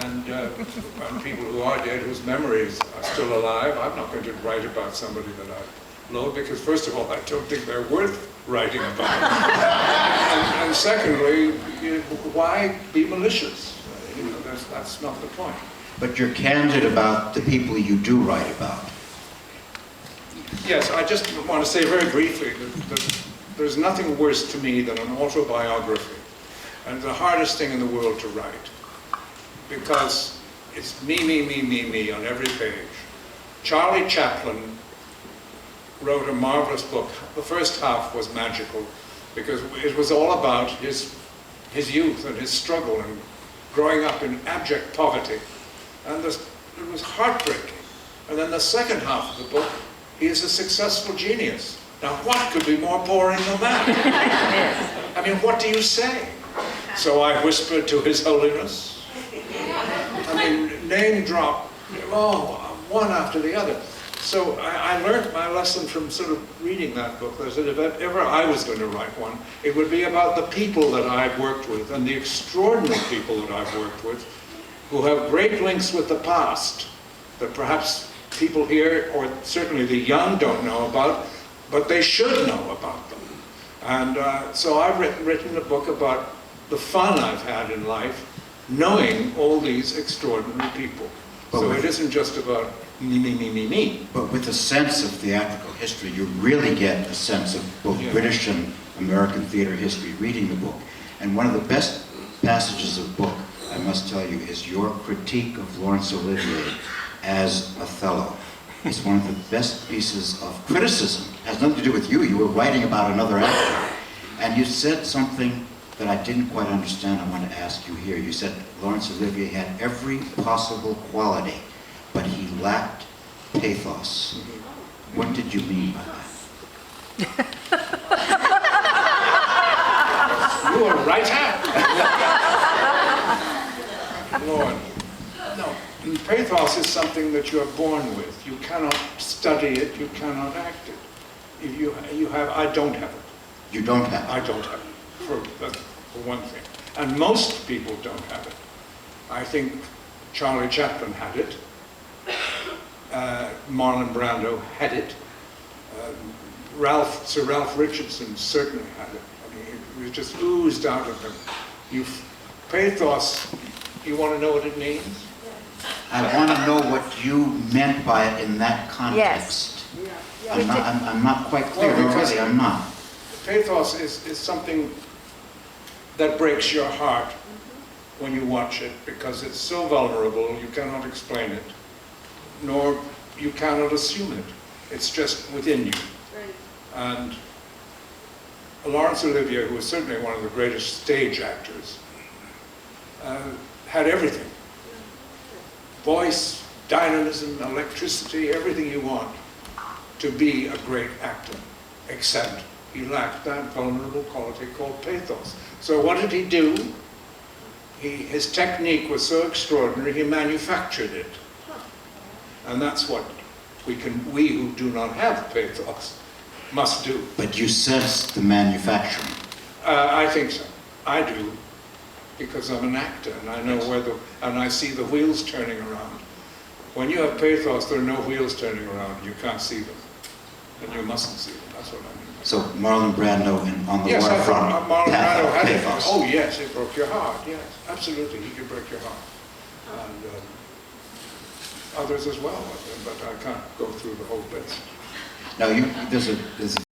And people who are dead, whose memories are still alive, I'm not going to write about somebody that I loathe, because first of all, I don't think they're worth writing about. and secondly, why be malicious? You know, that's not the point. But you're candid about the people you do write about. Yes, I just want to say very briefly that there's nothing worse to me than an autobiography. And the hardest thing in the world to write. Because it's me, me, me, me, me on every page. Charlie Chaplin wrote a marvelous book. The first half was magical because it was all about his youth and his struggle and growing up in abject poverty. And it was heartbreaking. And then the second half of the book, he is a successful genius. Now what could be more boring than that? I mean, what do you say? So I whispered to His Holiness. I mean, name drop, one after the other. So I learned my lesson from sort of reading that book, that if ever I was going to write one, it would be about the people that I've worked with and the extraordinary people that I've worked with who have great links with the past that perhaps people here, or certainly the young, don't know about, but they should know about them. And so I've written a book about the fun I've had in life knowing all these extraordinary people. So it isn't just about me, me, me, me, me. But with a sense of theatrical history, you really get a sense of both British and American theater history reading the book. And one of the best passages of the book, I must tell you, is your critique of Laurence Olivier as Othello. It's one of the best pieces of criticism. It has nothing to do with you. You were writing about another actor. And you said something that I didn't quite understand. I want to ask you here. You said Laurence Olivier had every possible quality, but he lacked pathos. What did you mean by that? You are right hand. Lord, no. Pathos is something that you are born with. You cannot study it. You cannot act it. If you have, I don't have it. You don't have it? I don't have it. For one thing. And most people don't have it. I think Charlie Chaplin had it. Marlon Brando had it. Sir Ralph Richardson certainly had it. I mean, it just oozed out of him. Pathos, you want to know what it means? I want to know what you meant by it in that context. Yes. I'm not quite clear. Well, really, I'm not. Pathos is something that breaks your heart when you watch it, because it's so vulnerable, you cannot explain it, nor you cannot assume it. It's just within you. Right. And Laurence Olivier, who was certainly one of the greatest stage actors, had everything. Voice, dynamism, electricity, everything you want to be a great actor, except he lacked that vulnerable quality called pathos. So what did he do? His technique was so extraordinary, he manufactured it. And that's what we who do not have pathos must do. But you sense the manufacturing. I think so. I do, because I'm an actor and I know and I see the wheels turning around. When you have pathos, there are no wheels turning around. You can't see them. And you mustn't see them. That's what I mean. So Marlon Brando on the yes, waterfront. Yes, Marlon Brando had it. Pathos. Oh yes, it broke your heart. Yes, absolutely, he could break your heart. And others as well, but I can't go through the whole list. Now, there's a